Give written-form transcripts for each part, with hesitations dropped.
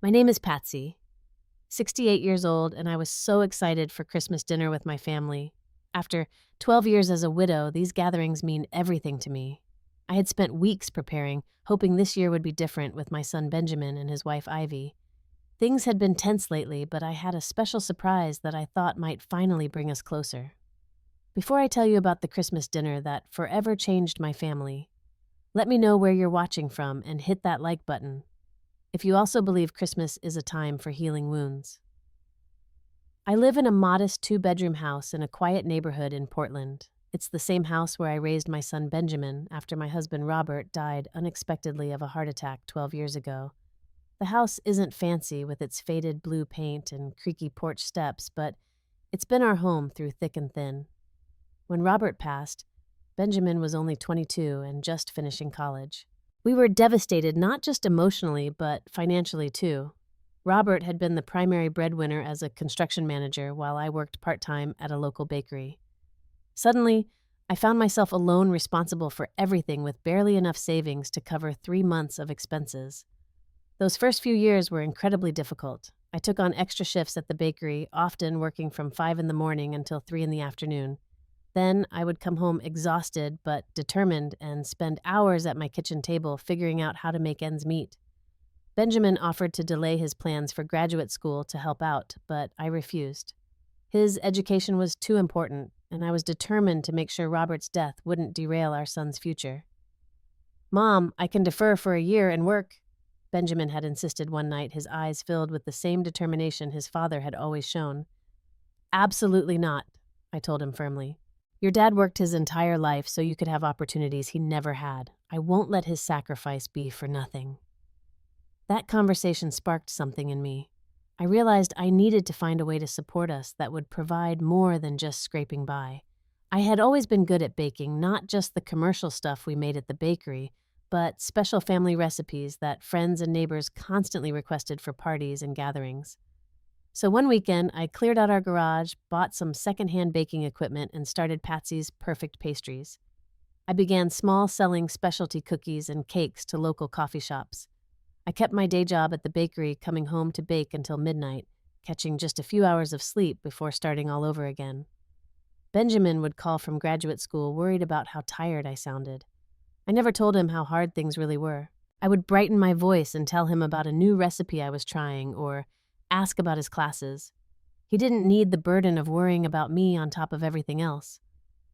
My name is Patsy, 68 years old, and I was so excited for Christmas dinner with my family. After 12 years as a widow, these gatherings mean everything to me. I had spent weeks preparing, hoping this year would be different with my son Benjamin and his wife Ivy. Things had been tense lately, but I had a special surprise that I thought might finally bring us closer. Before I tell you about the Christmas dinner that forever changed my family, let me know where you're watching from and hit that like button if you also believe Christmas is a time for healing wounds. I live in a modest two-bedroom house in a quiet neighborhood in Portland. It's the same house where I raised my son Benjamin after my husband Robert died unexpectedly of a heart attack 12 years ago. The house isn't fancy with its faded blue paint and creaky porch steps, but it's been our home through thick and thin. When Robert passed, Benjamin was only 22 and just finishing college. We were devastated not just emotionally, but financially too. Robert had been the primary breadwinner as a construction manager while I worked part-time at a local bakery. Suddenly, I found myself alone responsible for everything with barely enough savings to cover 3 months of expenses. Those first few years were incredibly difficult. I took on extra shifts at the bakery, often working from 5 in the morning until 3 in the afternoon. Then I would come home exhausted but determined and spend hours at my kitchen table figuring out how to make ends meet. Benjamin offered to delay his plans for graduate school to help out, but I refused. His education was too important, and I was determined to make sure Robert's death wouldn't derail our son's future. "Mom, I can defer for a year and work," Benjamin had insisted one night, his eyes filled with the same determination his father had always shown. "Absolutely not," I told him firmly. "Your dad worked his entire life so you could have opportunities he never had. I won't let his sacrifice be for nothing." That conversation sparked something in me. I realized I needed to find a way to support us that would provide more than just scraping by. I had always been good at baking, not just the commercial stuff we made at the bakery, but special family recipes that friends and neighbors constantly requested for parties and gatherings. So one weekend, I cleared out our garage, bought some secondhand baking equipment, and started Patsy's Perfect Pastries. I began selling specialty cookies and cakes to local coffee shops. I kept my day job at the bakery, coming home to bake until midnight, catching just a few hours of sleep before starting all over again. Benjamin would call from graduate school worried about how tired I sounded. I never told him how hard things really were. I would brighten my voice and tell him about a new recipe I was trying or ask about his classes. He didn't need the burden of worrying about me on top of everything else.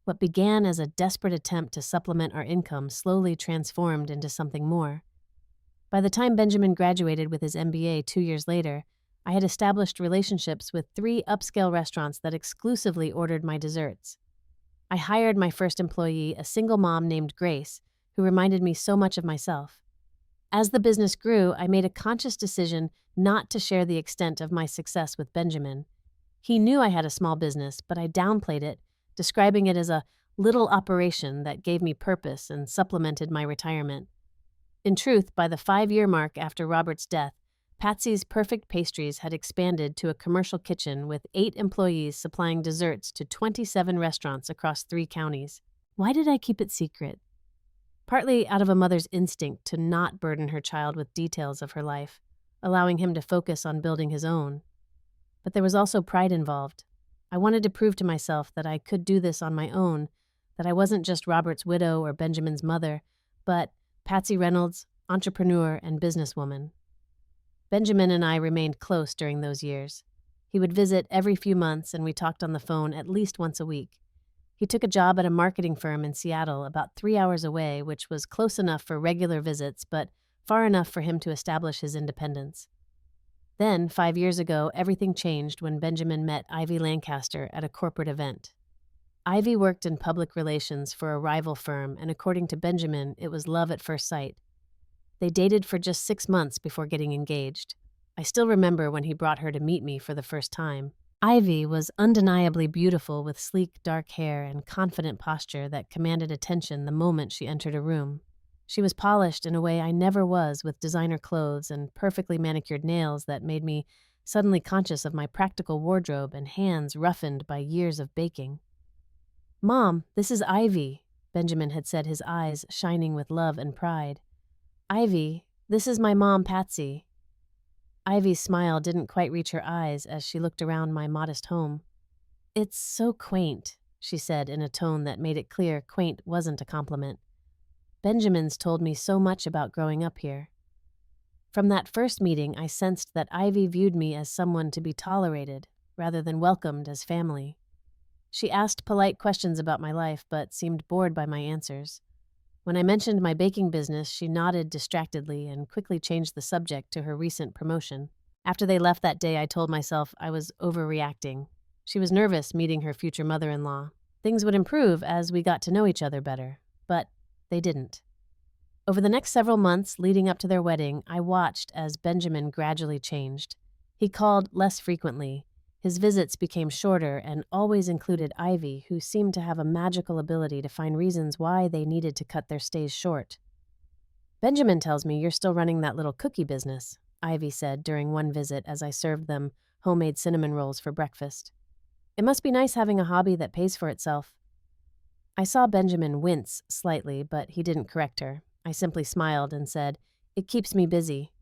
What began as a desperate attempt to supplement our income slowly transformed into something more. By the time Benjamin graduated with his MBA 2 years later, I had established relationships with 3 upscale restaurants that exclusively ordered my desserts. I hired my first employee, a single mom named Grace, who reminded me so much of myself. As the business grew, I made a conscious decision not to share the extent of my success with Benjamin. He knew I had a small business, but I downplayed it, describing it as a little operation that gave me purpose and supplemented my retirement. In truth, by the 5-year mark after Robert's death, Patsy's Perfect Pastries had expanded to a commercial kitchen with 8 employees supplying desserts to 27 restaurants across 3 counties. Why did I keep it secret? Partly out of a mother's instinct to not burden her child with details of her life, allowing him to focus on building his own. But there was also pride involved. I wanted to prove to myself that I could do this on my own, that I wasn't just Robert's widow or Benjamin's mother, but Patsy Reynolds, entrepreneur and businesswoman. Benjamin and I remained close during those years. He would visit every few months, and we talked on the phone at least once a week. He took a job at a marketing firm in Seattle about 3 hours away, which was close enough for regular visits, but far enough for him to establish his independence. Then, 5 years ago, everything changed when Benjamin met Ivy Lancaster at a corporate event. Ivy worked in public relations for a rival firm, and according to Benjamin, it was love at first sight. They dated for just 6 months before getting engaged. I still remember when he brought her to meet me for the first time. Ivy was undeniably beautiful with sleek dark hair and confident posture that commanded attention the moment she entered a room. She was polished in a way I never was, with designer clothes and perfectly manicured nails that made me suddenly conscious of my practical wardrobe and hands roughened by years of baking. "Mom, this is Ivy," Benjamin had said, his eyes shining with love and pride. "Ivy, this is my mom, Patsy." Ivy's smile didn't quite reach her eyes as she looked around my modest home. "It's so quaint," she said in a tone that made it clear quaint wasn't a compliment. "Benjamin's told me so much about growing up here." From that first meeting, I sensed that Ivy viewed me as someone to be tolerated, rather than welcomed as family. She asked polite questions about my life, but seemed bored by my answers. When I mentioned my baking business, she nodded distractedly and quickly changed the subject to her recent promotion. After they left that day, I told myself I was overreacting. She was nervous meeting her future mother-in-law. Things would improve as we got to know each other better, but they didn't. Over the next several months leading up to their wedding, I watched as Benjamin gradually changed. He called less frequently. His visits became shorter and always included Ivy, who seemed to have a magical ability to find reasons why they needed to cut their stays short. "Benjamin tells me you're still running that little cookie business," Ivy said during one visit as I served them homemade cinnamon rolls for breakfast. "It must be nice having a hobby that pays for itself." I saw Benjamin wince slightly, but he didn't correct her. I simply smiled and said, "It keeps me busy."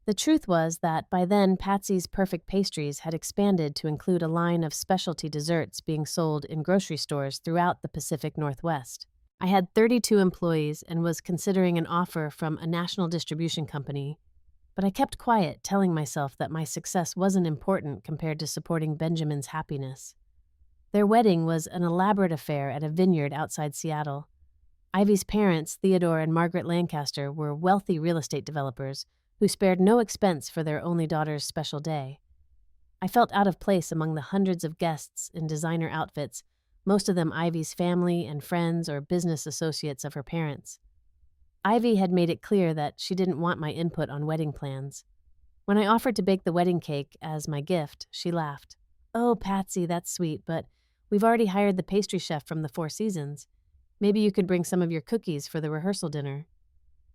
The truth was that by then Patsy's Perfect Pastries had expanded to include a line of specialty desserts being sold in grocery stores throughout the Pacific Northwest. I had 32 employees and was considering an offer from a national distribution company, but I kept quiet, telling myself that my success wasn't important compared to supporting Benjamin's happiness. Their wedding was an elaborate affair at a vineyard outside Seattle. Ivy's parents, Theodore and Margaret Lancaster, were wealthy real estate developers who spared no expense for their only daughter's special day. I felt out of place among the hundreds of guests in designer outfits, most of them Ivy's family and friends or business associates of her parents. Ivy had made it clear that she didn't want my input on wedding plans. When I offered to bake the wedding cake as my gift, she laughed. "Oh, Patsy, that's sweet, but we've already hired the pastry chef from the Four Seasons. Maybe you could bring some of your cookies for the rehearsal dinner."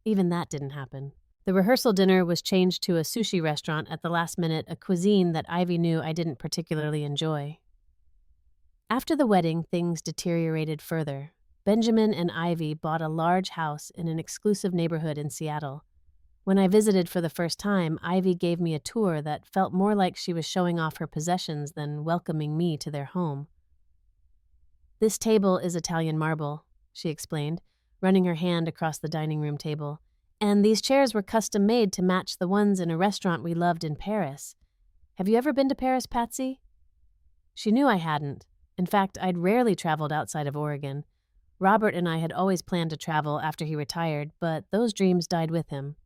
Even that didn't happen. The rehearsal dinner was changed to a sushi restaurant at the last minute, a cuisine that Ivy knew I didn't particularly enjoy. After the wedding, things deteriorated further. Benjamin and Ivy bought a large house in an exclusive neighborhood in Seattle. When I visited for the first time, Ivy gave me a tour that felt more like she was showing off her possessions than welcoming me to their home. "This table is Italian marble," she explained, running her hand across the dining room table. "And these chairs were custom made to match the ones in a restaurant we loved in Paris. Have you ever been to Paris, Patsy?" She knew I hadn't. In fact, I'd rarely traveled outside of Oregon. Robert and I had always planned to travel after he retired, but those dreams died with him.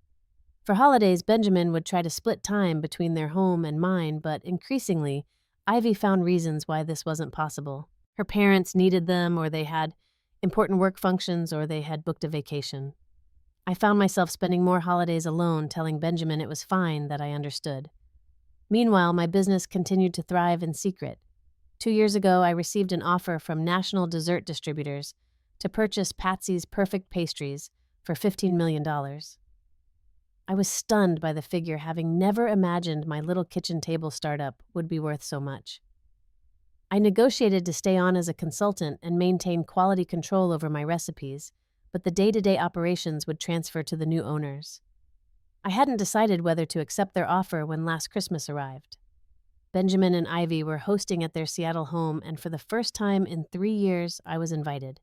For holidays, Benjamin would try to split time between their home and mine, but increasingly, Ivy found reasons why this wasn't possible. Her parents needed them, or they had important work functions, or they had booked a vacation. I found myself spending more holidays alone, telling Benjamin it was fine, that I understood. Meanwhile, my business continued to thrive in secret. 2 years ago, I received an offer from national dessert distributors to purchase Patsy's Perfect Pastries for $15 million. I was stunned by the figure, having never imagined my little kitchen table startup would be worth so much. I negotiated to stay on as a consultant and maintain quality control over my recipes, but the day-to-day operations would transfer to the new owners. I hadn't decided whether to accept their offer when last Christmas arrived. Benjamin and Ivy were hosting at their Seattle home, and for the first time in 3 years, I was invited.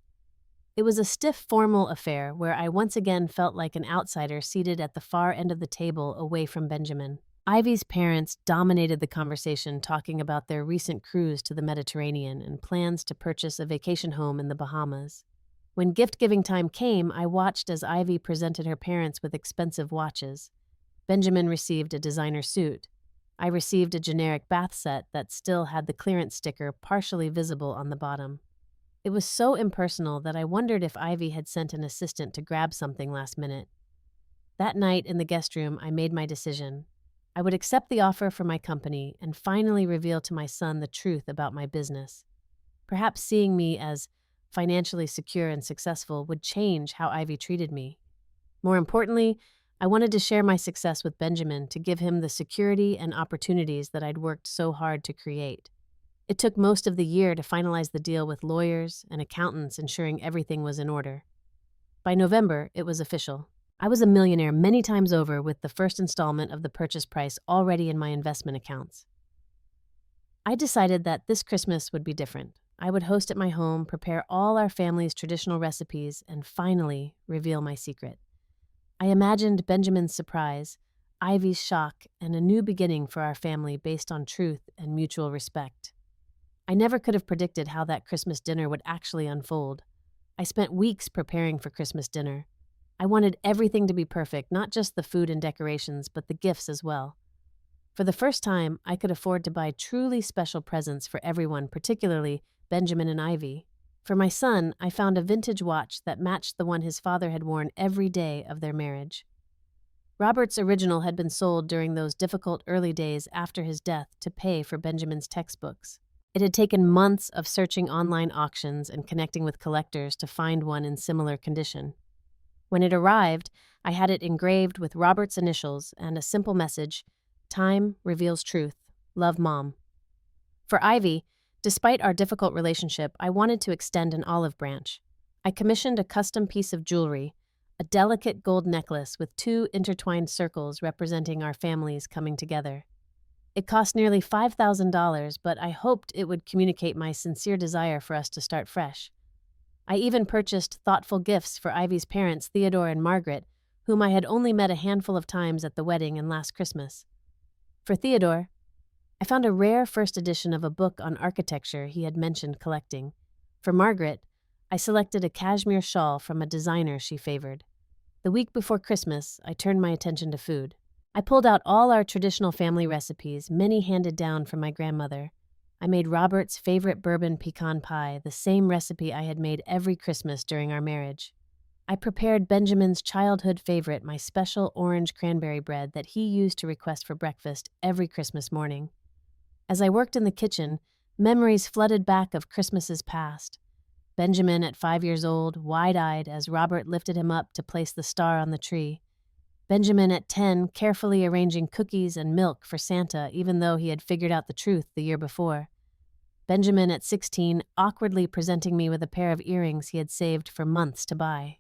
It was a stiff, formal affair where I once again felt like an outsider seated at the far end of the table away from Benjamin. Ivy's parents dominated the conversation, talking about their recent cruise to the Mediterranean and plans to purchase a vacation home in the Bahamas. When gift-giving time came, I watched as Ivy presented her parents with expensive watches. Benjamin received a designer suit. I received a generic bath set that still had the clearance sticker partially visible on the bottom. It was so impersonal that I wondered if Ivy had sent an assistant to grab something last minute. That night in the guest room, I made my decision. I would accept the offer for my company and finally reveal to my son the truth about my business. Perhaps seeing me as financially secure and successful would change how Ivy treated me. More importantly, I wanted to share my success with Benjamin to give him the security and opportunities that I'd worked so hard to create. It took most of the year to finalize the deal with lawyers and accountants ensuring everything was in order. By November, it was official. I was a millionaire many times over with the first installment of the purchase price already in my investment accounts. I decided that this Christmas would be different. I would host at my home, prepare all our family's traditional recipes, and finally reveal my secret. I imagined Benjamin's surprise, Ivy's shock, and a new beginning for our family based on truth and mutual respect. I never could have predicted how that Christmas dinner would actually unfold. I spent weeks preparing for Christmas dinner. I wanted everything to be perfect, not just the food and decorations, but the gifts as well. For the first time, I could afford to buy truly special presents for everyone, particularly Benjamin and Ivy. For my son, I found a vintage watch that matched the one his father had worn every day of their marriage. Robert's original had been sold during those difficult early days after his death to pay for Benjamin's textbooks. It had taken months of searching online auctions and connecting with collectors to find one in similar condition. When it arrived, I had it engraved with Robert's initials and a simple message, "Time reveals truth. Love, Mom." For Ivy, despite our difficult relationship, I wanted to extend an olive branch. I commissioned a custom piece of jewelry, a delicate gold necklace with 2 intertwined circles representing our families coming together. It cost nearly $5,000, but I hoped it would communicate my sincere desire for us to start fresh. I even purchased thoughtful gifts for Ivy's parents, Theodore and Margaret, whom I had only met a handful of times at the wedding and last Christmas. For Theodore, I found a rare first edition of a book on architecture he had mentioned collecting. For Margaret, I selected a cashmere shawl from a designer she favored. The week before Christmas, I turned my attention to food. I pulled out all our traditional family recipes, many handed down from my grandmother. I made Robert's favorite bourbon pecan pie, the same recipe I had made every Christmas during our marriage. I prepared Benjamin's childhood favorite, my special orange cranberry bread that he used to request for breakfast every Christmas morning. As I worked in the kitchen, memories flooded back of Christmases past. Benjamin at 5 years old, wide-eyed as Robert lifted him up to place the star on the tree. Benjamin at 10, carefully arranging cookies and milk for Santa even though he had figured out the truth the year before. Benjamin at 16, awkwardly presenting me with a pair of earrings he had saved for months to buy.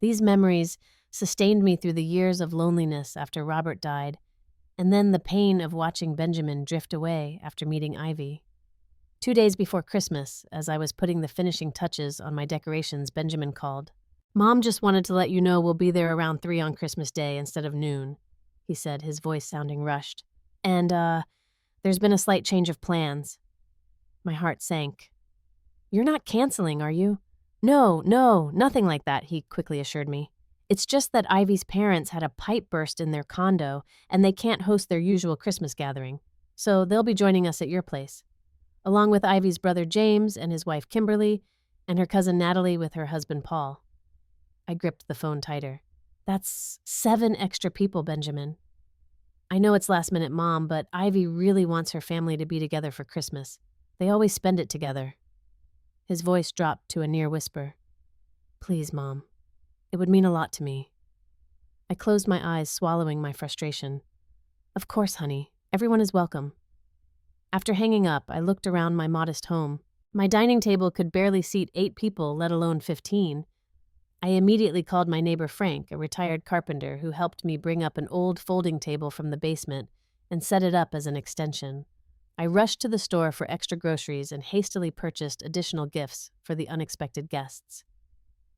These memories sustained me through the years of loneliness after Robert died, and then the pain of watching Benjamin drift away after meeting Ivy. 2 days before Christmas, as I was putting the finishing touches on my decorations, Benjamin called. "Mom just wanted to let you know we'll be there around 3 on Christmas Day instead of noon," he said, his voice sounding rushed. "And, there's been a slight change of plans." My heart sank. "You're not canceling, are you?" No, nothing like that," he quickly assured me. "It's just that Ivy's parents had a pipe burst in their condo, and they can't host their usual Christmas gathering. So they'll be joining us at your place, along with Ivy's brother James and his wife Kimberly, and her cousin Natalie with her husband Paul." I gripped the phone tighter. "That's 7 extra people, Benjamin." "I know it's last minute, Mom, but Ivy really wants her family to be together for Christmas. They always spend it together." His voice dropped to a near whisper. "Please, Mom. It would mean a lot to me." I closed my eyes, swallowing my frustration. "Of course, honey. Everyone is welcome." After hanging up, I looked around my modest home. My dining table could barely seat 8 people, let alone 15. I immediately called my neighbor Frank, a retired carpenter who helped me bring up an old folding table from the basement and set it up as an extension. I rushed to the store for extra groceries and hastily purchased additional gifts for the unexpected guests.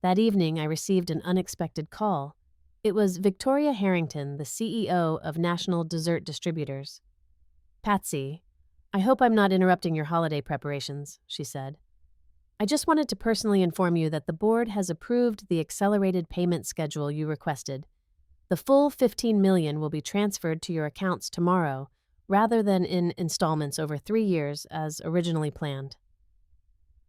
That evening, I received an unexpected call. It was Victoria Harrington, the CEO of National Dessert Distributors. "Patsy, I hope I'm not interrupting your holiday preparations," she said. "I just wanted to personally inform you that the board has approved the accelerated payment schedule you requested. The full $15 million will be transferred to your accounts tomorrow, rather than in installments over 3 years as originally planned."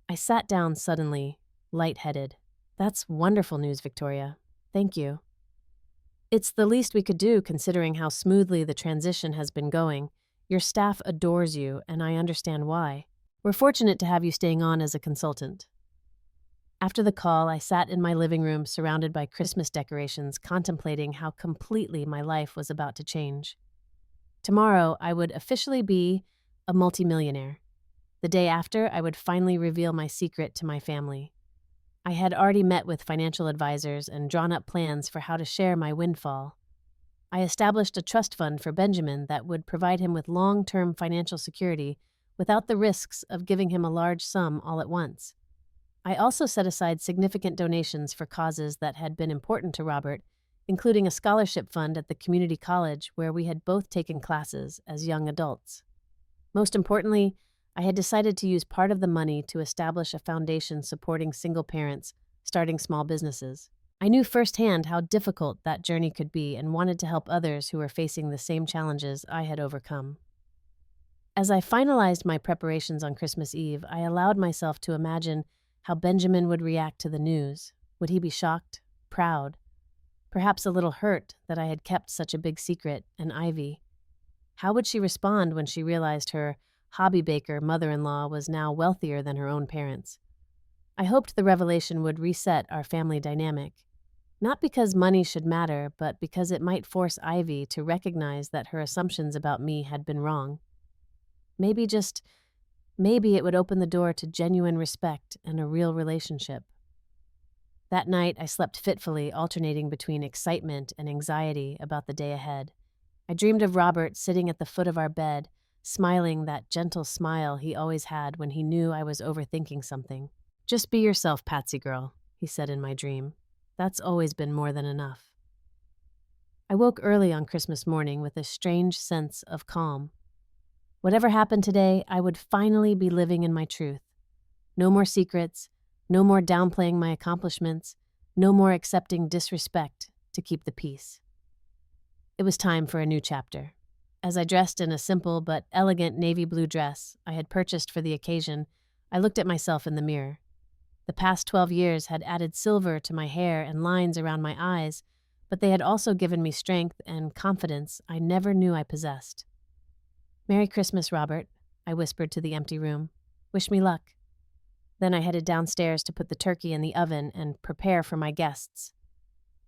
I sat down suddenly, lightheaded. "That's wonderful news, Victoria. Thank you." "It's the least we could do considering how smoothly the transition has been going. Your staff adores you, and I understand why. We're fortunate to have you staying on as a consultant." After the call, I sat in my living room surrounded by Christmas decorations, contemplating how completely my life was about to change. Tomorrow, I would officially be a multimillionaire. The day after, I would finally reveal my secret to my family. I had already met with financial advisors and drawn up plans for how to share my windfall. I established a trust fund for Benjamin that would provide him with long-term financial security without the risks of giving him a large sum all at once. I also set aside significant donations for causes that had been important to Robert, including a scholarship fund at the community college where we had both taken classes as young adults. Most importantly, I had decided to use part of the money to establish a foundation supporting single parents starting small businesses. I knew firsthand how difficult that journey could be and wanted to help others who were facing the same challenges I had overcome. As I finalized my preparations on Christmas Eve, I allowed myself to imagine how Benjamin would react to the news. Would he be shocked, proud, perhaps a little hurt that I had kept such a big secret, and Ivy? How would she respond when she realized her hobby baker mother-in-law was now wealthier than her own parents? I hoped the revelation would reset our family dynamic, not because money should matter, but because it might force Ivy to recognize that her assumptions about me had been wrong. Maybe it would open the door to genuine respect and a real relationship. That night, I slept fitfully, alternating between excitement and anxiety about the day ahead. I dreamed of Robert sitting at the foot of our bed, smiling that gentle smile he always had when he knew I was overthinking something. "Just be yourself, Patsy girl," he said in my dream. "That's always been more than enough." I woke early on Christmas morning with a strange sense of calm. Whatever happened today, I would finally be living in my truth. No more secrets, no more downplaying my accomplishments, no more accepting disrespect to keep the peace. It was time for a new chapter. As I dressed in a simple but elegant navy blue dress I had purchased for the occasion, I looked at myself in the mirror. The past 12 years had added silver to my hair and lines around my eyes, but they had also given me strength and confidence I never knew I possessed. "Merry Christmas, Robert," I whispered to the empty room. "Wish me luck." Then I headed downstairs to put the turkey in the oven and prepare for my guests.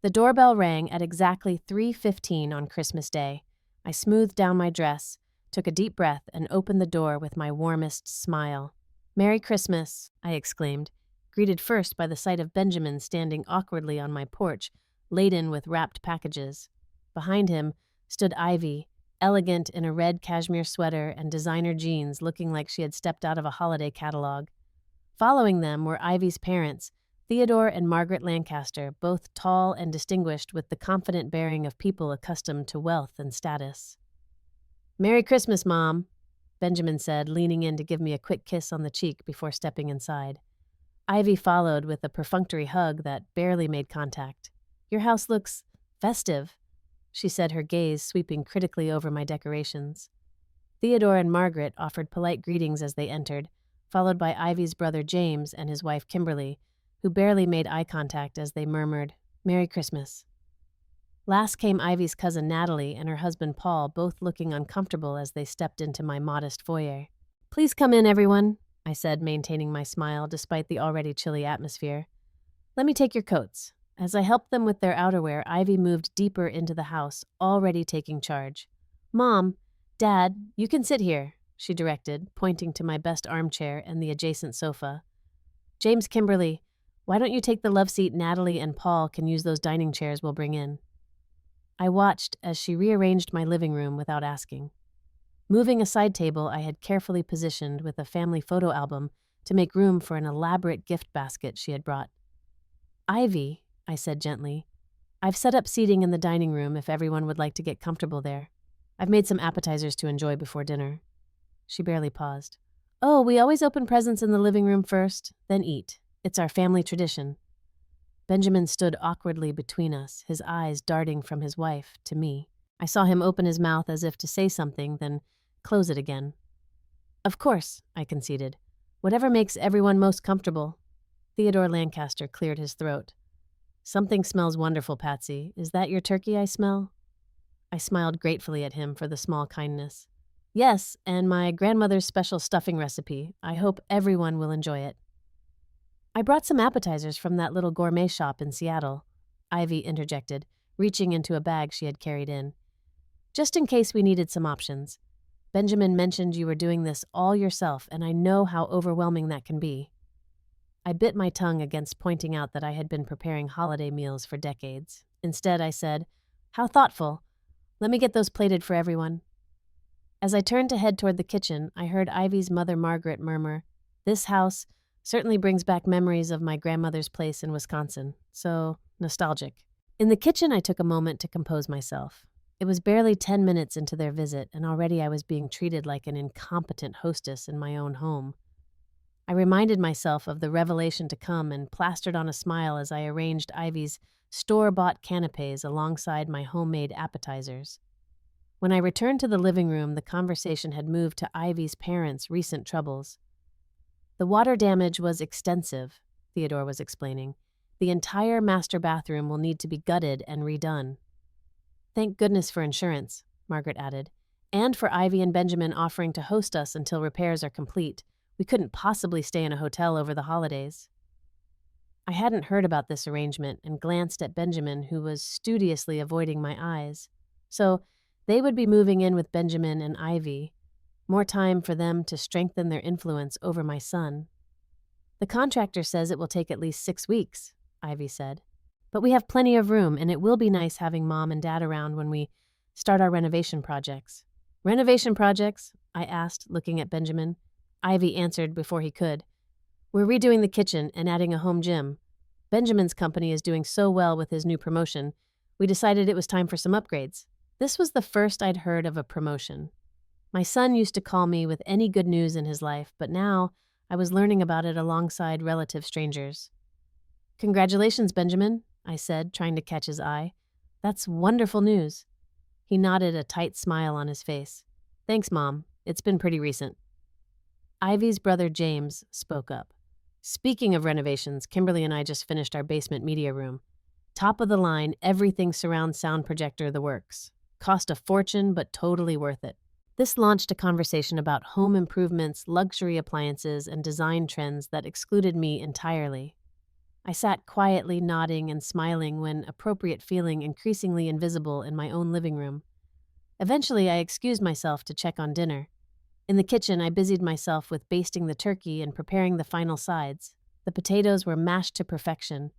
The doorbell rang at exactly 3:15 on Christmas Day. I smoothed down my dress, took a deep breath, and opened the door with my warmest smile. "Merry Christmas," I exclaimed, greeted first by the sight of Benjamin standing awkwardly on my porch, laden with wrapped packages. Behind him stood Ivy, elegant in a red cashmere sweater and designer jeans, looking like she had stepped out of a holiday catalog. Following them were Ivy's parents, Theodore and Margaret Lancaster, both tall and distinguished with the confident bearing of people accustomed to wealth and status. "Merry Christmas, Mom," Benjamin said, leaning in to give me a quick kiss on the cheek before stepping inside. Ivy followed with a perfunctory hug that barely made contact. "Your house looks festive," she said, her gaze sweeping critically over my decorations. Theodore and Margaret offered polite greetings as they entered, followed by Ivy's brother James and his wife Kimberly, who barely made eye contact as they murmured, "Merry Christmas." Last came Ivy's cousin Natalie and her husband Paul, both looking uncomfortable as they stepped into my modest foyer. "Please come in, everyone," I said, maintaining my smile despite the already chilly atmosphere. "Let me take your coats." As I helped them with their outerwear, Ivy moved deeper into the house, already taking charge. "Mom, Dad, you can sit here," she directed, pointing to my best armchair and the adjacent sofa. "James, Kimberly, why don't you take the love seat? Natalie and Paul can use those dining chairs we'll bring in." I watched as she rearranged my living room without asking. Moving a side table I had carefully positioned with a family photo album to make room for an elaborate gift basket she had brought. "Ivy," I said gently, "I've set up seating in the dining room if everyone would like to get comfortable there. I've made some appetizers to enjoy before dinner." She barely paused. "Oh, we always open presents in the living room first, then eat. It's our family tradition." Benjamin stood awkwardly between us, his eyes darting from his wife to me. I saw him open his mouth as if to say something, then close it again. "Of course," I conceded. "Whatever makes everyone most comfortable." Theodore Lancaster cleared his throat. "Something smells wonderful, Patsy. Is that your turkey I smell?" I smiled gratefully at him for the small kindness. "Yes, and my grandmother's special stuffing recipe. I hope everyone will enjoy it." "I brought some appetizers from that little gourmet shop in Seattle," Ivy interjected, reaching into a bag she had carried in. "Just in case we needed some options. Benjamin mentioned you were doing this all yourself, and I know how overwhelming that can be." I bit my tongue against pointing out that I had been preparing holiday meals for decades. Instead, I said, "How thoughtful. Let me get those plated for everyone." As I turned to head toward the kitchen, I heard Ivy's mother Margaret murmur, "This house certainly brings back memories of my grandmother's place in Wisconsin. So nostalgic." In the kitchen, I took a moment to compose myself. It was barely 10 minutes into their visit, and already I was being treated like an incompetent hostess in my own home. I reminded myself of the revelation to come and plastered on a smile as I arranged Ivy's store-bought canapes alongside my homemade appetizers. When I returned to the living room, the conversation had moved to Ivy's parents' recent troubles. "The water damage was extensive," Theodore was explaining. "The entire master bathroom will need to be gutted and redone." "Thank goodness for insurance," Margaret added, "and for Ivy and Benjamin offering to host us until repairs are complete. We couldn't possibly stay in a hotel over the holidays." I hadn't heard about this arrangement and glanced at Benjamin, who was studiously avoiding my eyes. So they would be moving in with Benjamin and Ivy. More time for them to strengthen their influence over my son. "The contractor says it will take at least 6 weeks," Ivy said. "But we have plenty of room, and it will be nice having Mom and Dad around when we start our renovation projects." "Renovation projects?" I asked, looking at Benjamin. Ivy answered before he could. "We're redoing the kitchen and adding a home gym. Benjamin's company is doing so well with his new promotion, we decided it was time for some upgrades." This was the first I'd heard of a promotion. My son used to call me with any good news in his life, but now I was learning about it alongside relative strangers. "Congratulations, Benjamin," I said, trying to catch his eye. "That's wonderful news." He nodded, a tight smile on his face. "Thanks, Mom. It's been pretty recent." Ivy's brother James spoke up. "Speaking of renovations, Kimberly and I just finished our basement media room. Top of the line, everything surround sound projector, the works. Cost a fortune, but totally worth it." This launched a conversation about home improvements, luxury appliances, and design trends that excluded me entirely. I sat quietly nodding and smiling when appropriate feeling increasingly invisible in my own living room. Eventually, I excused myself to check on dinner. In the kitchen, I busied myself with basting the turkey and preparing the final sides. The potatoes were mashed to perfection.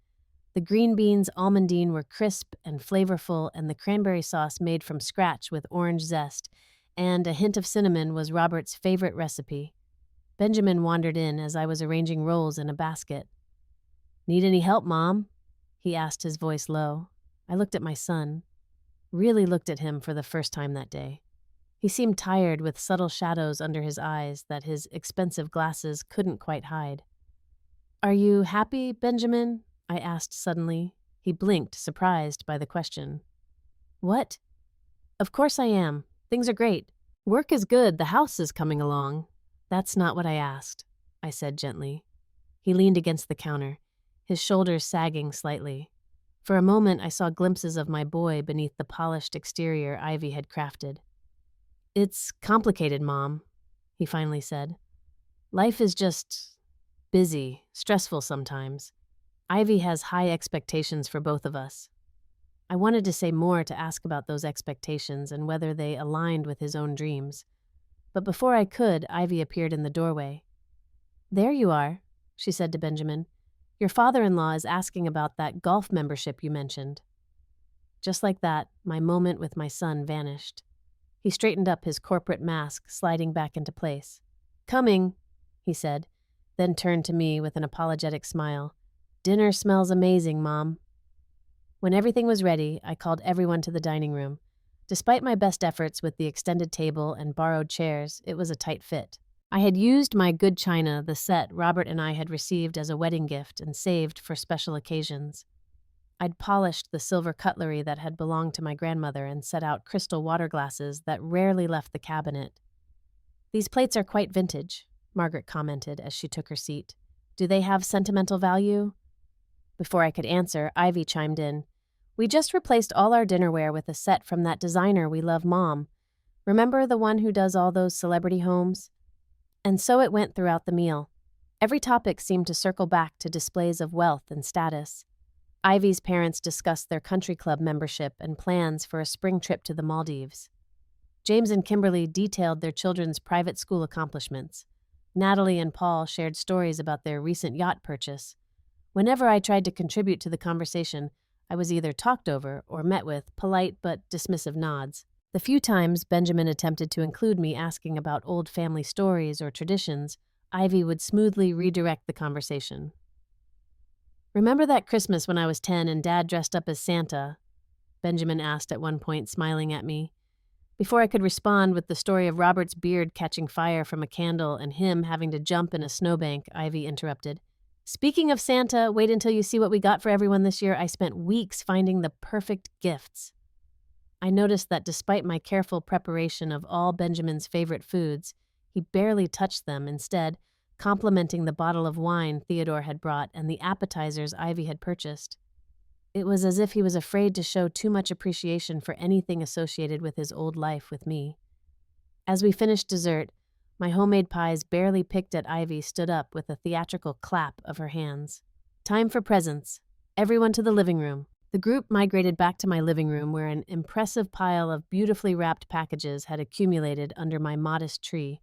The green beans almondine were crisp and flavorful, and the cranberry sauce made from scratch with orange zest, and a hint of cinnamon was Robert's favorite recipe. Benjamin wandered in as I was arranging rolls in a basket. "Need any help, Mom?" he asked, his voice low. I looked at my son. Really looked at him for the first time that day. He seemed tired, with subtle shadows under his eyes that his expensive glasses couldn't quite hide. "Are you happy, Benjamin?" I asked suddenly. He blinked, surprised by the question. "What?" "Of course I am. Things are great. Work is good. The house is coming along." "That's not what I asked," I said gently. He leaned against the counter, his shoulders sagging slightly. For a moment, I saw glimpses of my boy beneath the polished exterior Ivy had crafted. "It's complicated, Mom," he finally said. "Life is just busy, stressful sometimes. Ivy has high expectations for both of us." I wanted to say more, to ask about those expectations and whether they aligned with his own dreams. But before I could, Ivy appeared in the doorway. "There you are," she said to Benjamin. "Your father-in-law is asking about that golf membership you mentioned." Just like that, my moment with my son vanished. He straightened up, his corporate mask sliding back into place. "Coming," he said, then turned to me with an apologetic smile. "Dinner smells amazing, Mom." When everything was ready, I called everyone to the dining room. Despite my best efforts with the extended table and borrowed chairs, it was a tight fit. I had used my good china, the set Robert and I had received as a wedding gift and saved for special occasions. I'd polished the silver cutlery that had belonged to my grandmother and set out crystal water glasses that rarely left the cabinet. "These plates are quite vintage," Margaret commented as she took her seat. "Do they have sentimental value?" Before I could answer, Ivy chimed in. "We just replaced all our dinnerware with a set from that designer we love, Mom. Remember, the one who does all those celebrity homes?" And so it went throughout the meal. Every topic seemed to circle back to displays of wealth and status. Ivy's parents discussed their country club membership and plans for a spring trip to the Maldives. James and Kimberly detailed their children's private school accomplishments. Natalie and Paul shared stories about their recent yacht purchase. Whenever I tried to contribute to the conversation, I was either talked over or met with polite but dismissive nods. The few times Benjamin attempted to include me asking about old family stories or traditions, Ivy would smoothly redirect the conversation. "Remember that Christmas when I was 10 and Dad dressed up as Santa?" Benjamin asked at one point, smiling at me. Before I could respond with the story of Robert's beard catching fire from a candle and him having to jump in a snowbank, Ivy interrupted. "Speaking of Santa, wait until you see what we got for everyone this year. I spent weeks finding the perfect gifts." I noticed that despite my careful preparation of all Benjamin's favorite foods, he barely touched them, instead complimenting the bottle of wine Theodore had brought and the appetizers Ivy had purchased. It was as if he was afraid to show too much appreciation for anything associated with his old life with me. As we finished dessert, my homemade pies barely picked at Ivy stood up with a theatrical clap of her hands. "Time for presents. Everyone to the living room." The group migrated back to my living room where an impressive pile of beautifully wrapped packages had accumulated under my modest tree.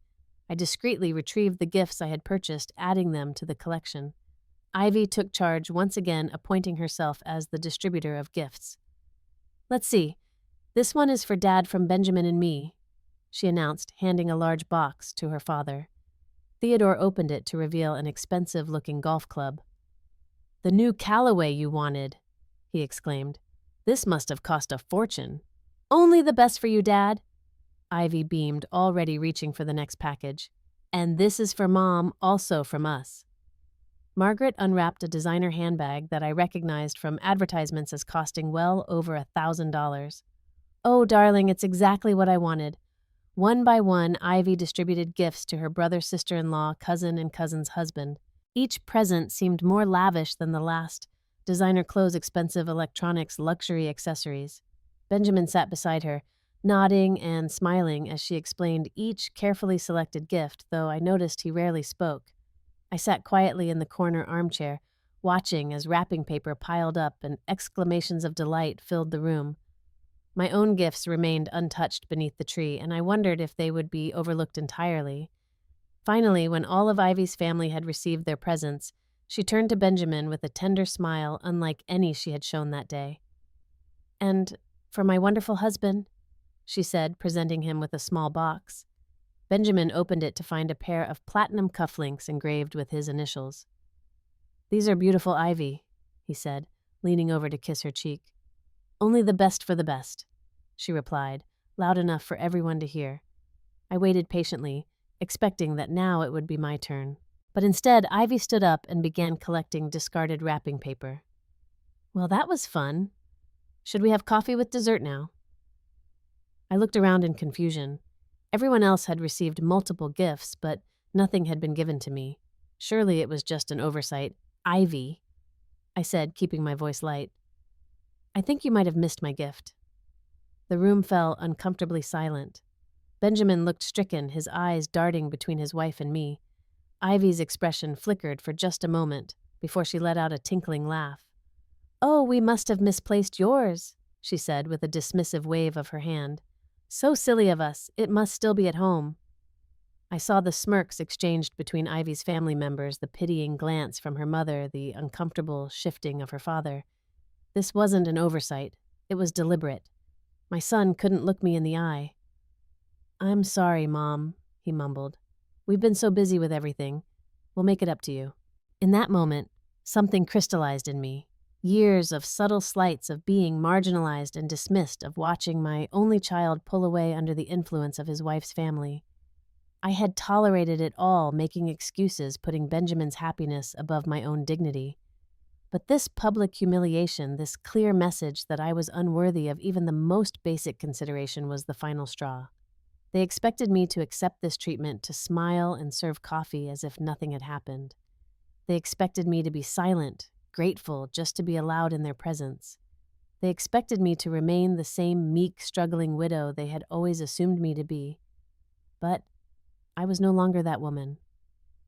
I discreetly retrieved the gifts I had purchased, adding them to the collection. Ivy took charge, once again appointing herself as the distributor of gifts. "Let's see. This one is for Dad from Benjamin and me," she announced, handing a large box to her father. Theodore opened it to reveal an expensive-looking golf club. "The new Callaway you wanted," he exclaimed. "This must have cost a fortune." "Only the best for you, Dad," Ivy beamed, already reaching for the next package. "And this is for Mom, also from us." Margaret unwrapped a designer handbag that I recognized from advertisements as costing well over $1,000. "Oh, darling, it's exactly what I wanted." One by one, Ivy distributed gifts to her brother, sister-in-law, cousin, and cousin's husband. Each present seemed more lavish than the last. Designer clothes, expensive electronics, luxury accessories. Benjamin sat beside her, nodding and smiling as she explained each carefully selected gift, though I noticed he rarely spoke. I sat quietly in the corner armchair, watching as wrapping paper piled up and exclamations of delight filled the room. My own gifts remained untouched beneath the tree, and I wondered if they would be overlooked entirely. Finally, when all of Ivy's family had received their presents, she turned to Benjamin with a tender smile unlike any she had shown that day. "And for my wonderful husband," she said, presenting him with a small box. Benjamin opened it to find a pair of platinum cufflinks engraved with his initials. "These are beautiful, Ivy," he said, leaning over to kiss her cheek. "Only the best for the best," she replied, loud enough for everyone to hear. I waited patiently, expecting that now it would be my turn. But instead, Ivy stood up and began collecting discarded wrapping paper. "Well, that was fun. Should we have coffee with dessert now?" I looked around in confusion. Everyone else had received multiple gifts, but nothing had been given to me. Surely it was just an oversight. "Ivy," I said, keeping my voice light. "I think you might have missed my gift." The room fell uncomfortably silent. Benjamin looked stricken, his eyes darting between his wife and me. Ivy's expression flickered for just a moment before she let out a tinkling laugh. "Oh, we must have misplaced yours," she said with a dismissive wave of her hand. "So silly of us. It must still be at home." I saw the smirks exchanged between Ivy's family members, the pitying glance from her mother, the uncomfortable shifting of her father. This wasn't an oversight. It was deliberate. My son couldn't look me in the eye. "I'm sorry, Mom," he mumbled. "We've been so busy with everything. We'll make it up to you." In that moment, something crystallized in me. Years of subtle slights of being marginalized and dismissed, of watching my only child pull away under the influence of his wife's family. I had tolerated it all, making excuses, putting Benjamin's happiness above my own dignity. But this public humiliation, this clear message that I was unworthy of even the most basic consideration, was the final straw. They expected me to accept this treatment, to smile and serve coffee as if nothing had happened. They expected me to be silent, grateful just to be allowed in their presence. They expected me to remain the same meek, struggling widow they had always assumed me to be. But I was no longer that woman.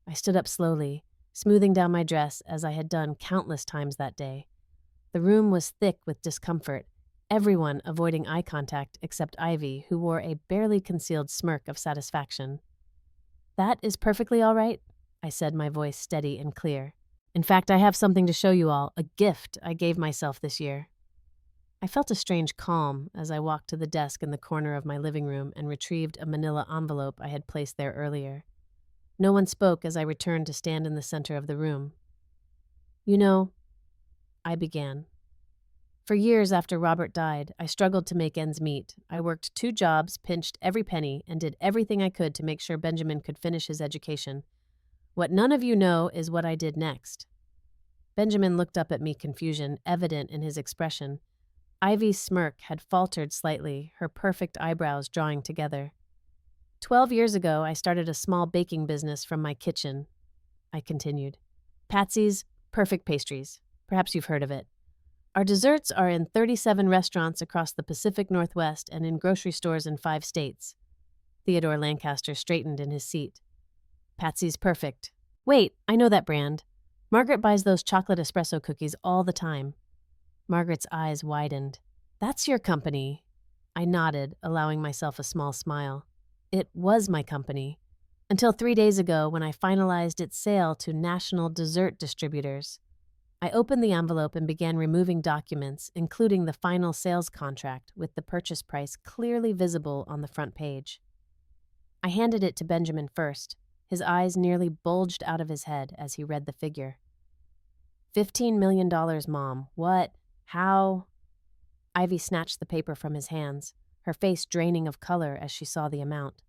I stood up slowly, smoothing down my dress as I had done countless times that day. The room was thick with discomfort, everyone avoiding eye contact except Ivy, who wore a barely concealed smirk of satisfaction. That is perfectly all right, I said, my voice steady and clear. In fact, I have something to show you all, a gift I gave myself this year. I felt a strange calm as I walked to the desk in the corner of my living room and retrieved a manila envelope I had placed there earlier. No one spoke as I returned to stand in the center of the room. You know, I began. For years after Robert died, I struggled to make ends meet. I worked 2 jobs, pinched every penny, and did everything I could to make sure Benjamin could finish his education. What none of you know is what I did next. Benjamin looked up at me, confusion evident in his expression. Ivy's smirk had faltered slightly, her perfect eyebrows drawing together. 12 years ago, I started a small baking business from my kitchen, I continued. Patsy's Perfect Pastries. Perhaps you've heard of it. Our desserts are in 37 restaurants across the Pacific Northwest and in grocery stores in 5 states. Theodore Lancaster straightened in his seat. Patsy's Perfect. Wait, I know that brand. Margaret buys those chocolate espresso cookies all the time. Margaret's eyes widened. That's your company. I nodded, allowing myself a small smile. It was my company. Until 3 days ago when I finalized its sale to national dessert distributors. I opened the envelope and began removing documents, including the final sales contract with the purchase price clearly visible on the front page. I handed it to Benjamin first. His eyes nearly bulged out of his head as he read the figure. $15 million, Mom. What? How? Ivy snatched the paper from his hands, her face draining of color as she saw the amount.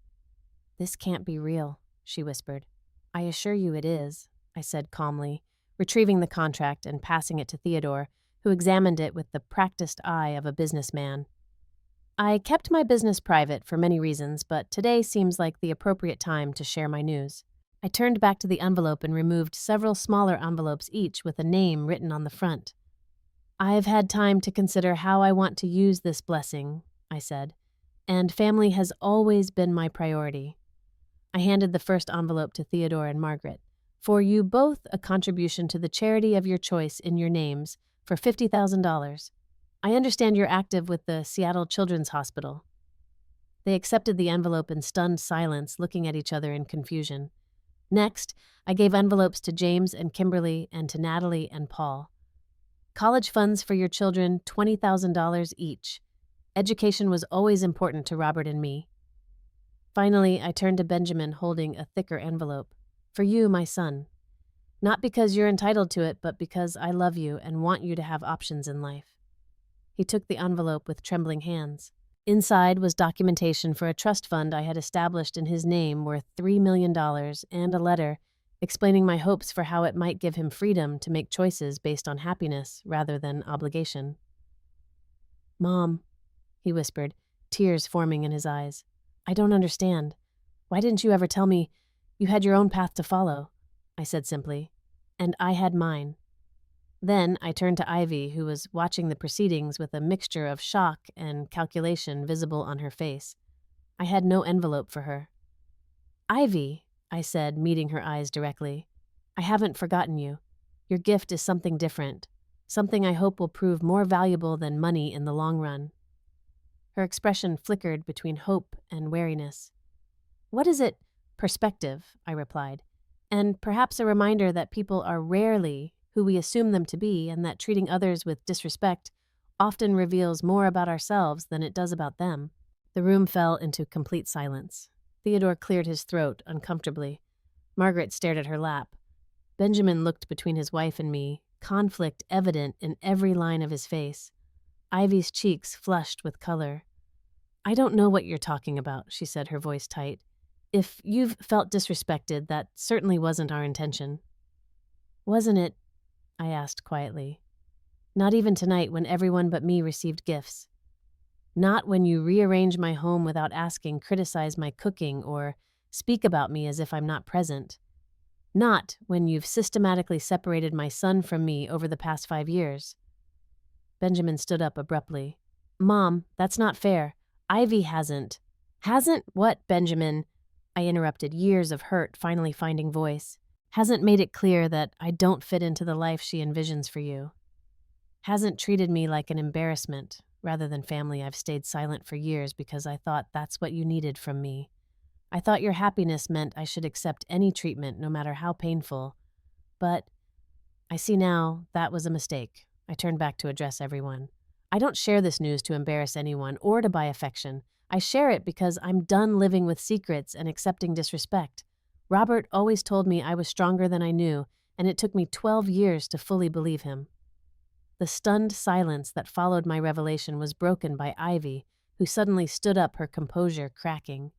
This can't be real, she whispered. I assure you it is, I said calmly, retrieving the contract and passing it to Theodore, who examined it with the practiced eye of a businessman. I kept my business private for many reasons, but today seems like the appropriate time to share my news. I turned back to the envelope and removed several smaller envelopes, each with a name written on the front. I have had time to consider how I want to use this blessing, I said, and family has always been my priority. I handed the first envelope to Theodore and Margaret. For you both, a contribution to the charity of your choice in your names for $50,000. I understand you're active with the Seattle Children's Hospital. They accepted the envelope in stunned silence, looking at each other in confusion. Next, I gave envelopes to James and Kimberly and to Natalie and Paul. College funds for your children, $20,000 each. Education was always important to Robert and me. Finally, I turned to Benjamin, holding a thicker envelope. For you, my son. Not because you're entitled to it, but because I love you and want you to have options in life. He took the envelope with trembling hands. Inside was documentation for a trust fund I had established in his name worth $3 million and a letter explaining my hopes for how it might give him freedom to make choices based on happiness rather than obligation. Mom, he whispered, tears forming in his eyes. I don't understand. Why didn't you ever tell me you had your own path to follow? I said simply. And I had mine. Then I turned to Ivy, who was watching the proceedings with a mixture of shock and calculation visible on her face. I had no envelope for her. Ivy, I said, meeting her eyes directly, I haven't forgotten you. Your gift is something different, something I hope will prove more valuable than money in the long run. Her expression flickered between hope and wariness. What is it? Perspective, I replied, and perhaps a reminder that people are rarely who we assume them to be, and that treating others with disrespect often reveals more about ourselves than it does about them. The room fell into complete silence. Theodore cleared his throat uncomfortably. Margaret stared at her lap. Benjamin looked between his wife and me, conflict evident in every line of his face. Ivy's cheeks flushed with color. I don't know what you're talking about, she said, her voice tight. If you've felt disrespected, that certainly wasn't our intention. Wasn't it? I asked quietly. Not even tonight when everyone but me received gifts. Not when you rearrange my home without asking, criticize my cooking, or speak about me as if I'm not present. Not when you've systematically separated my son from me over the past 5 years. Benjamin stood up abruptly. Mom, that's not fair. Ivy hasn't. Hasn't what, Benjamin? I interrupted, years of hurt finally finding voice. Hasn't made it clear that I don't fit into the life she envisions for you. Hasn't treated me like an embarrassment. Rather than family, I've stayed silent for years because I thought that's what you needed from me. I thought your happiness meant I should accept any treatment, no matter how painful. But I see now that was a mistake. I turned back to address everyone. I don't share this news to embarrass anyone or to buy affection. I share it because I'm done living with secrets and accepting disrespect. Robert always told me I was stronger than I knew, and it took me 12 years to fully believe him. The stunned silence that followed my revelation was broken by Ivy, who suddenly stood up, her composure cracking.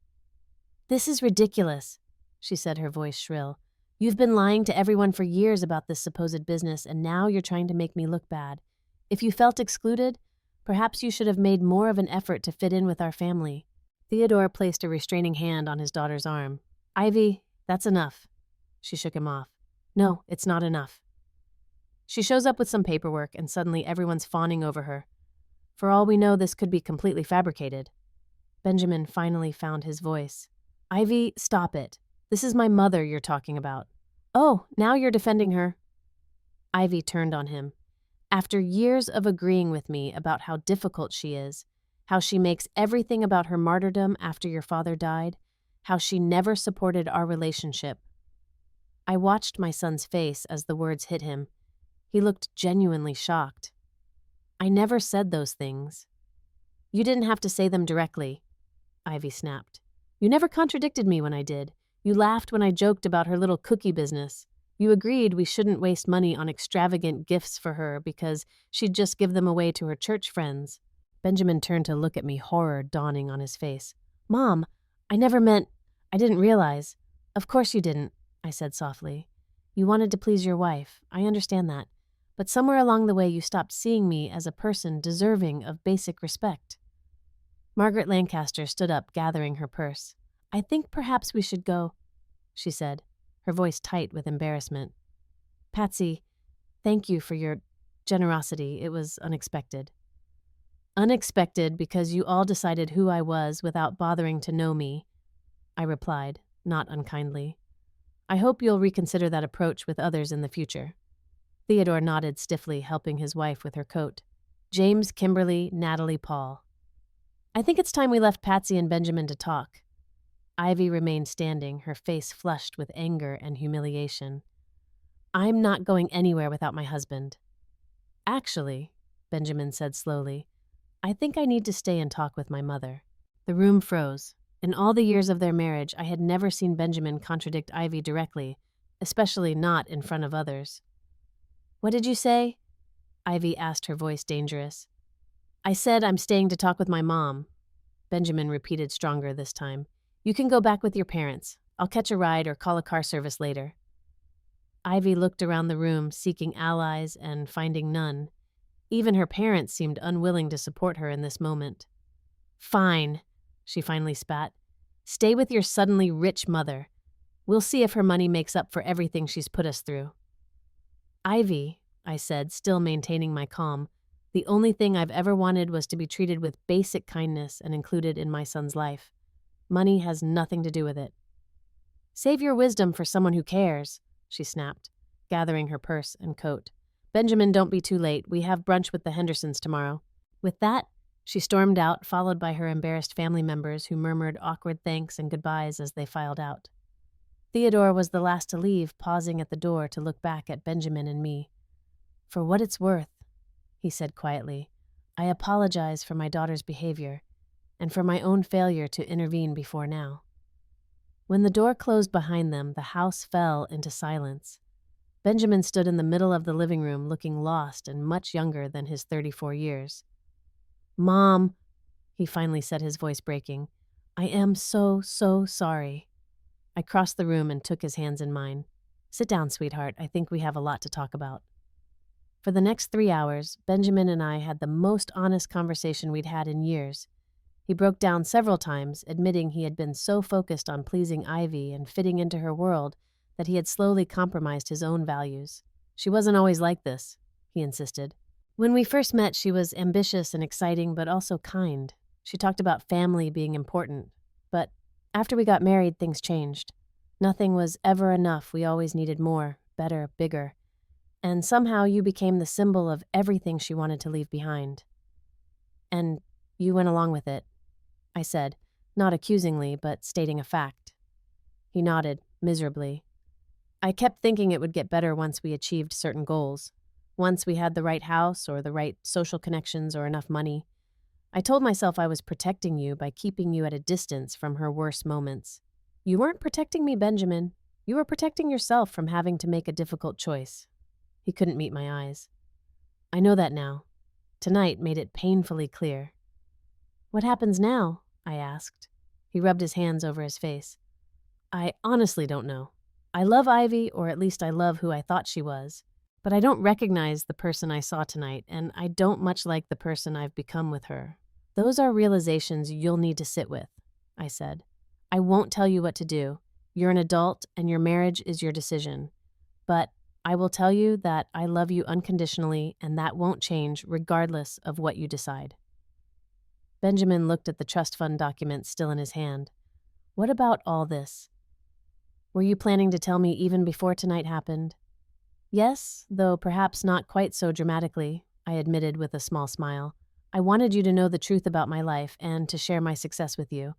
"This is ridiculous," she said, her voice shrill. "You've been lying to everyone for years about this supposed business, and now you're trying to make me look bad. If you felt excluded, perhaps you should have made more of an effort to fit in with our family." Theodore placed a restraining hand on his daughter's arm. "Ivy, that's enough." She shook him off. "No, it's not enough." She shows up with some paperwork, and suddenly everyone's fawning over her. For all we know, this could be completely fabricated. Benjamin finally found his voice. "Ivy, stop it. This is my mother you're talking about." "Oh, now you're defending her." Ivy turned on him. "After years of agreeing with me about how difficult she is, how she makes everything about her martyrdom after your father died, how she never supported our relationship." I watched my son's face as the words hit him. He looked genuinely shocked. "I never said those things." "You didn't have to say them directly," Ivy snapped. "You never contradicted me when I did. You laughed when I joked about her little cookie business. You agreed we shouldn't waste money on extravagant gifts for her because she'd just give them away to her church friends." Benjamin turned to look at me, horror dawning on his face. "Mom, I never meant— I didn't realize." "Of course you didn't," I said softly. "You wanted to please your wife. I understand that. But somewhere along the way you stopped seeing me as a person deserving of basic respect." Margaret Lancaster stood up, gathering her purse. "I think perhaps we should go," she said, her voice tight with embarrassment. "Patsy, thank you for your generosity. It was unexpected." "Unexpected because you all decided who I was without bothering to know me," I replied, not unkindly. "I hope you'll reconsider that approach with others in the future." Theodore nodded stiffly, helping his wife with her coat. "James, Kimberly, Natalie, Paul. I think it's time we left Patsy and Benjamin to talk." Ivy remained standing, her face flushed with anger and humiliation. "I'm not going anywhere without my husband." "Actually," Benjamin said slowly, "I think I need to stay and talk with my mother." The room froze. In all the years of their marriage, I had never seen Benjamin contradict Ivy directly, especially not in front of others. "What did you say?" Ivy asked, her voice dangerous. "I said I'm staying to talk with my mom." Benjamin repeated stronger this time. "You can go back with your parents. I'll catch a ride or call a car service later." Ivy looked around the room, seeking allies and finding none. Even her parents seemed unwilling to support her in this moment. "Fine," she finally spat. "Stay with your suddenly rich mother. We'll see if her money makes up for everything she's put us through." "Ivy," I said, still maintaining my calm, "the only thing I've ever wanted was to be treated with basic kindness and included in my son's life. Money has nothing to do with it." "Save your wisdom for someone who cares," she snapped, gathering her purse and coat. "Benjamin, don't be too late. We have brunch with the Hendersons tomorrow." With that, she stormed out, followed by her embarrassed family members who murmured awkward thanks and goodbyes as they filed out. Theodore was the last to leave, pausing at the door to look back at Benjamin and me. "For what it's worth," he said quietly, "I apologize for my daughter's behavior and for my own failure to intervene before now." When the door closed behind them, the house fell into silence. Benjamin stood in the middle of the living room, looking lost and much younger than his 34 years. "Mom," he finally said, his voice breaking, "I am so sorry." I crossed the room and took his hands in mine. "Sit down, sweetheart. I think we have a lot to talk about." For the next 3 hours, Benjamin and I had the most honest conversation we'd had in years. He broke down several times, admitting he had been so focused on pleasing Ivy and fitting into her world that he had slowly compromised his own values. "She wasn't always like this," he insisted. "When we first met, she was ambitious and exciting, but also kind. She talked about family being important. But after we got married, things changed. Nothing was ever enough. We always needed more, better, bigger. And somehow you became the symbol of everything she wanted to leave behind. And you went along with it," I said, not accusingly, but stating a fact. He nodded, miserably. I kept thinking it would get better once we achieved certain goals. Once we had the right house or the right social connections or enough money. I told myself I was protecting you by keeping you at a distance from her worst moments. You weren't protecting me, Benjamin. You were protecting yourself from having to make a difficult choice. He couldn't meet my eyes. I know that now. Tonight made it painfully clear. What happens now? I asked. He rubbed his hands over his face. I honestly don't know. I love Ivy, or at least I love who I thought she was. But I don't recognize the person I saw tonight, and I don't much like the person I've become with her. Those are realizations you'll need to sit with, I said. I won't tell you what to do. You're an adult, and your marriage is your decision. But I will tell you that I love you unconditionally, and that won't change regardless of what you decide. Benjamin looked at the trust fund document still in his hand. What about all this? Were you planning to tell me even before tonight happened? Yes, though perhaps not quite so dramatically, I admitted with a small smile. I wanted you to know the truth about my life and to share my success with you.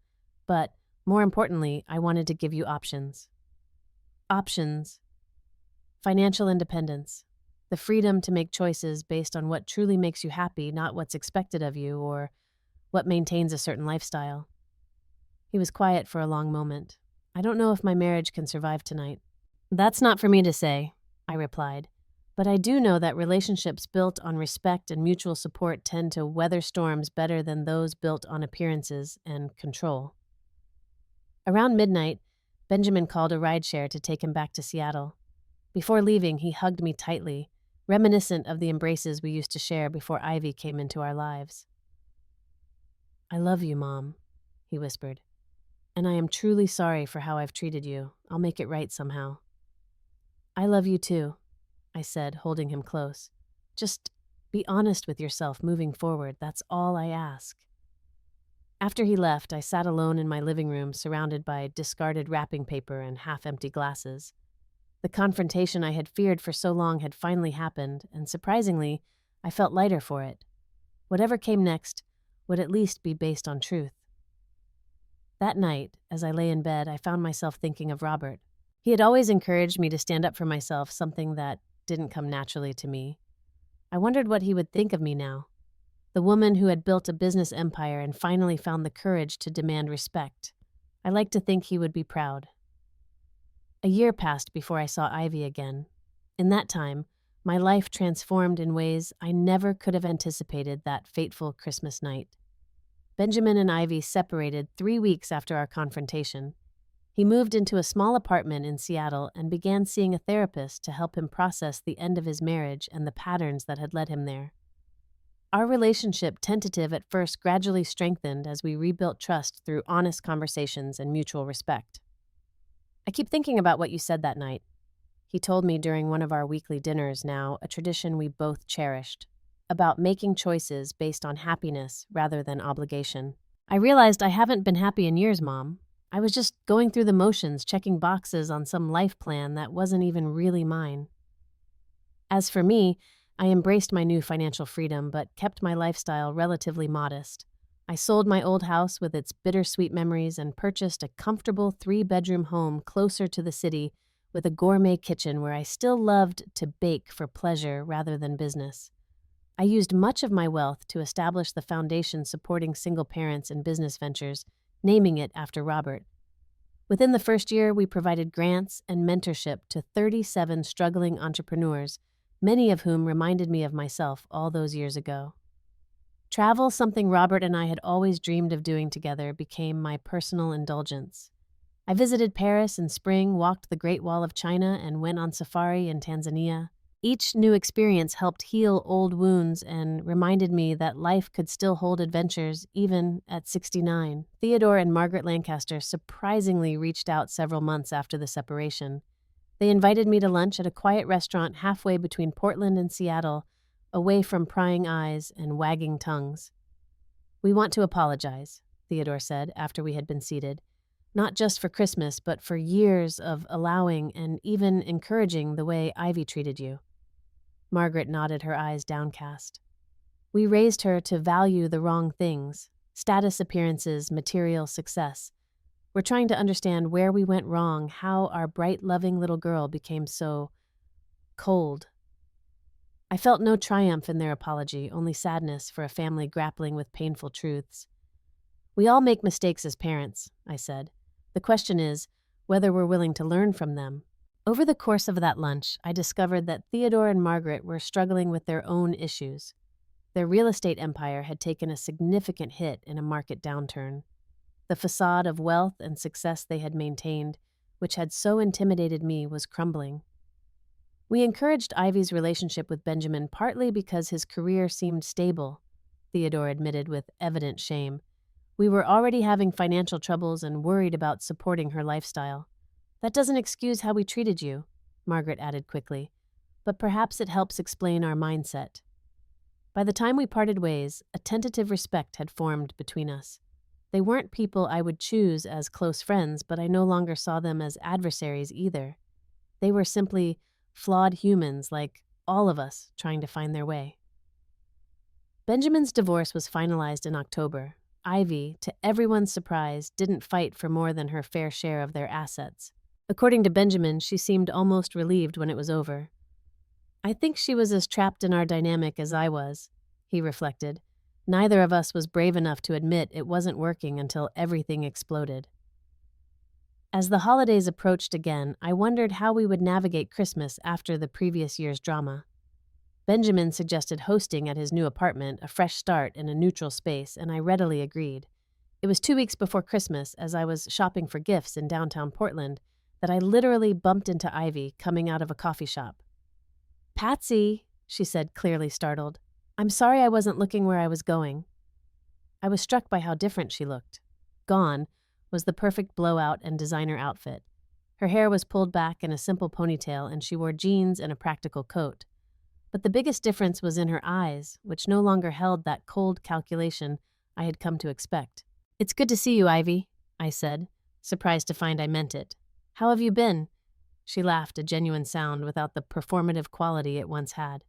But, more importantly, I wanted to give you options. Options. Financial independence. The freedom to make choices based on what truly makes you happy, not what's expected of you or what maintains a certain lifestyle. He was quiet for a long moment. I don't know if my marriage can survive tonight. That's not for me to say, I replied. But I do know that relationships built on respect and mutual support tend to weather storms better than those built on appearances and control. Around midnight, Benjamin called a rideshare to take him back to Seattle. Before leaving, he hugged me tightly, reminiscent of the embraces we used to share before Ivy came into our lives. I love you, Mom, he whispered. And I am truly sorry for how I've treated you. I'll make it right somehow. I love you too, I said, holding him close. Just be honest with yourself moving forward. That's all I ask. After he left, I sat alone in my living room, surrounded by discarded wrapping paper and half-empty glasses. The confrontation I had feared for so long had finally happened, and surprisingly, I felt lighter for it. Whatever came next would at least be based on truth. That night, as I lay in bed, I found myself thinking of Robert. He had always encouraged me to stand up for myself, something that didn't come naturally to me. I wondered what he would think of me now, the woman who had built a business empire and finally found the courage to demand respect. I liked to think he would be proud. A year passed before I saw Ivy again. In that time, my life transformed in ways I never could have anticipated that fateful Christmas night. Benjamin and Ivy separated 3 weeks after our confrontation. He moved into a small apartment in Seattle and began seeing a therapist to help him process the end of his marriage and the patterns that had led him there. Our relationship, tentative at first, gradually strengthened as we rebuilt trust through honest conversations and mutual respect. I keep thinking about what you said that night. He told me during one of our weekly dinners now, a tradition we both cherished, about making choices based on happiness rather than obligation. I realized I haven't been happy in years, Mom. I was just going through the motions, checking boxes on some life plan that wasn't even really mine. As for me, I embraced my new financial freedom but kept my lifestyle relatively modest. I sold my old house with its bittersweet memories and purchased a comfortable 3-bedroom home closer to the city with a gourmet kitchen where I still loved to bake for pleasure rather than business. I used much of my wealth to establish the foundation supporting single parents in business ventures, naming it after Robert. Within the first year, we provided grants and mentorship to 37 struggling entrepreneurs, many of whom reminded me of myself all those years ago. Travel, something Robert and I had always dreamed of doing together, became my personal indulgence. I visited Paris in spring, walked the Great Wall of China, and went on safari in Tanzania. Each new experience helped heal old wounds and reminded me that life could still hold adventures even at 69. Theodore and Margaret Lancaster surprisingly reached out several months after the separation. They invited me to lunch at a quiet restaurant halfway between Portland and Seattle, away from prying eyes and wagging tongues. We want to apologize, Theodore said after we had been seated, not just for Christmas, but for years of allowing and even encouraging the way Ivy treated you. Margaret nodded, her eyes downcast. We raised her to value the wrong things, status, appearances, material success. We're trying to understand where we went wrong, how our bright, loving little girl became so cold. I felt no triumph in their apology, only sadness for a family grappling with painful truths. We all make mistakes as parents, I said. The question is whether we're willing to learn from them. Over the course of that lunch, I discovered that Theodore and Margaret were struggling with their own issues. Their real estate empire had taken a significant hit in a market downturn. The facade of wealth and success they had maintained, which had so intimidated me, was crumbling. We encouraged Ivy's relationship with Benjamin partly because his career seemed stable, Theodore admitted with evident shame. We were already having financial troubles and worried about supporting her lifestyle. That doesn't excuse how we treated you, Margaret added quickly, but perhaps it helps explain our mindset. By the time we parted ways, a tentative respect had formed between us. They weren't people I would choose as close friends, but I no longer saw them as adversaries either. They were simply flawed humans like all of us trying to find their way. Benjamin's divorce was finalized in October. Ivy, to everyone's surprise, didn't fight for more than her fair share of their assets. According to Benjamin, she seemed almost relieved when it was over. I think she was as trapped in our dynamic as I was, he reflected. Neither of us was brave enough to admit it wasn't working until everything exploded. As the holidays approached again, I wondered how we would navigate Christmas after the previous year's drama. Benjamin suggested hosting at his new apartment, a fresh start in a neutral space, and I readily agreed. It was 2 weeks before Christmas, as I was shopping for gifts in downtown Portland, that I literally bumped into Ivy coming out of a coffee shop. "Patsy," she said, clearly startled. "I'm sorry I wasn't looking where I was going." I was struck by how different she looked. Gone was the perfect blowout and designer outfit. Her hair was pulled back in a simple ponytail, and she wore jeans and a practical coat. But the biggest difference was in her eyes, which no longer held that cold calculation I had come to expect. "It's good to see you, Ivy," I said, surprised to find I meant it. "How have you been?" She laughed, a genuine sound without the performative quality it once had.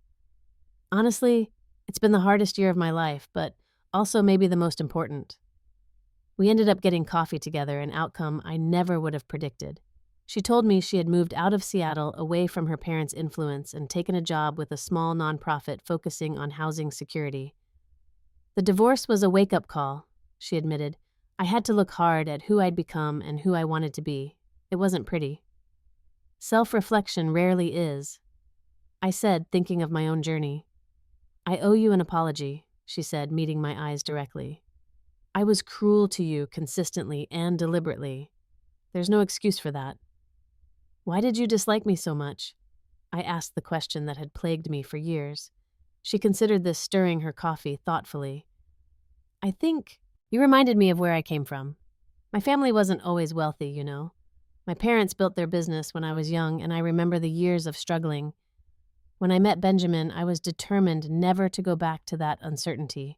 "Honestly, it's been the hardest year of my life, but also maybe the most important." We ended up getting coffee together, an outcome I never would have predicted. She told me she had moved out of Seattle away from her parents' influence and taken a job with a small nonprofit focusing on housing security. "The divorce was a wake-up call," she admitted. "I had to look hard at who I'd become and who I wanted to be. It wasn't pretty." "Self-reflection rarely is," I said, thinking of my own journey. "I owe you an apology," she said, meeting my eyes directly. "I was cruel to you consistently and deliberately. There's no excuse for that." "Why did you dislike me so much?" I asked the question that had plagued me for years. She considered this, stirring her coffee thoughtfully. "I think you reminded me of where I came from. My family wasn't always wealthy, you know. My parents built their business when I was young, and I remember the years of struggling. When I met Benjamin, I was determined never to go back to that uncertainty.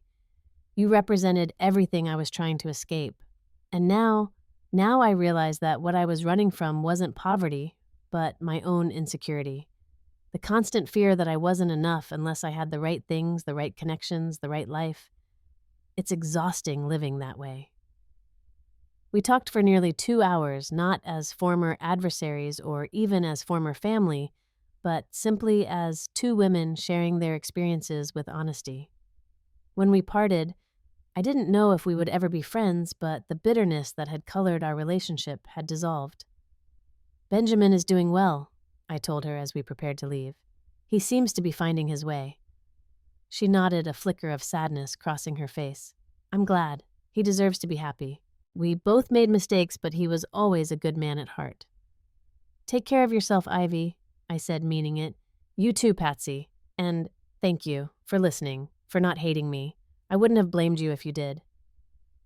You represented everything I was trying to escape. And now I realize that what I was running from wasn't poverty, but my own insecurity. The constant fear that I wasn't enough unless I had the right things, the right connections, the right life. It's exhausting living that way." We talked for nearly 2 hours, not as former adversaries or even as former family, but simply as two women sharing their experiences with honesty. When we parted, I didn't know if we would ever be friends, but the bitterness that had colored our relationship had dissolved. "Benjamin is doing well," I told her as we prepared to leave. "He seems to be finding his way." She nodded, a flicker of sadness crossing her face. "I'm glad. He deserves to be happy. We both made mistakes, but he was always a good man at heart." "Take care of yourself, Ivy," I said, meaning it. "You too, Patsy. And thank you for listening, for not hating me. I wouldn't have blamed you if you did."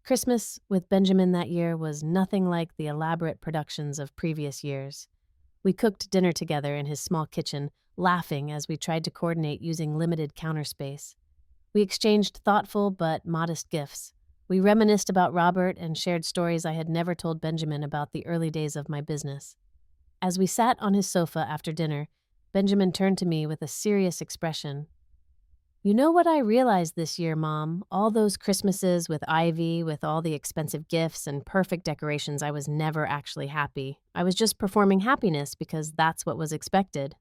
Christmas with Benjamin that year was nothing like the elaborate productions of previous years. We cooked dinner together in his small kitchen, laughing as we tried to coordinate using limited counter space. We exchanged thoughtful but modest gifts. We reminisced about Robert and shared stories I had never told Benjamin about the early days of my business. As we sat on his sofa after dinner, Benjamin turned to me with a serious expression. You know what I realized this year, Mom? All those Christmases with Ivy, with all the expensive gifts and perfect decorations, I was never actually happy. I was just performing happiness because that's what was expected.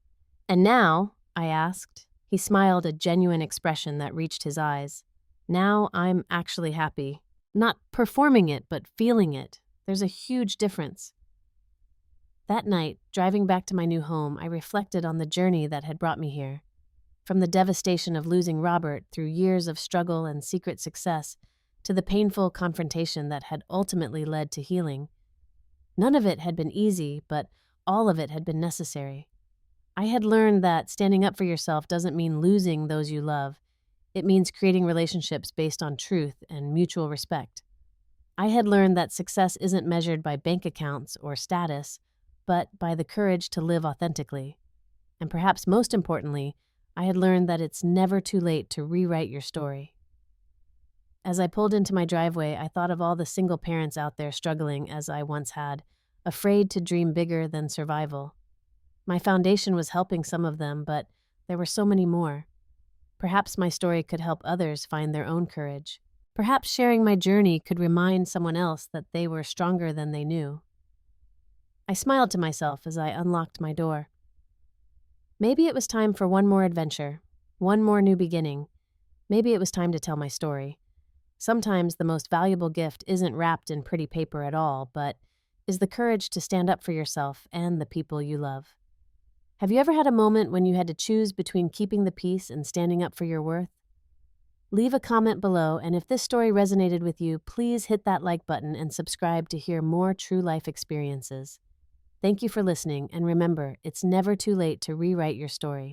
And now, I asked. He smiled a genuine expression that reached his eyes. Now I'm actually happy. Not performing it, but feeling it. There's a huge difference. That night, driving back to my new home, I reflected on the journey that had brought me here. From the devastation of losing Robert through years of struggle and secret success to the painful confrontation that had ultimately led to healing. None of it had been easy, but all of it had been necessary. I had learned that standing up for yourself doesn't mean losing those you love. It means creating relationships based on truth and mutual respect. I had learned that success isn't measured by bank accounts or status, but by the courage to live authentically. And perhaps most importantly, I had learned that it's never too late to rewrite your story. As I pulled into my driveway, I thought of all the single parents out there struggling as I once had, afraid to dream bigger than survival. My foundation was helping some of them, but there were so many more. Perhaps my story could help others find their own courage. Perhaps sharing my journey could remind someone else that they were stronger than they knew. I smiled to myself as I unlocked my door. Maybe it was time for one more adventure, one more new beginning. Maybe it was time to tell my story. Sometimes the most valuable gift isn't wrapped in pretty paper at all, but is the courage to stand up for yourself and the people you love. Have you ever had a moment when you had to choose between keeping the peace and standing up for your worth? Leave a comment below, and if this story resonated with you, please hit that like button and subscribe to hear more true life experiences. Thank you for listening, and remember, it's never too late to rewrite your story.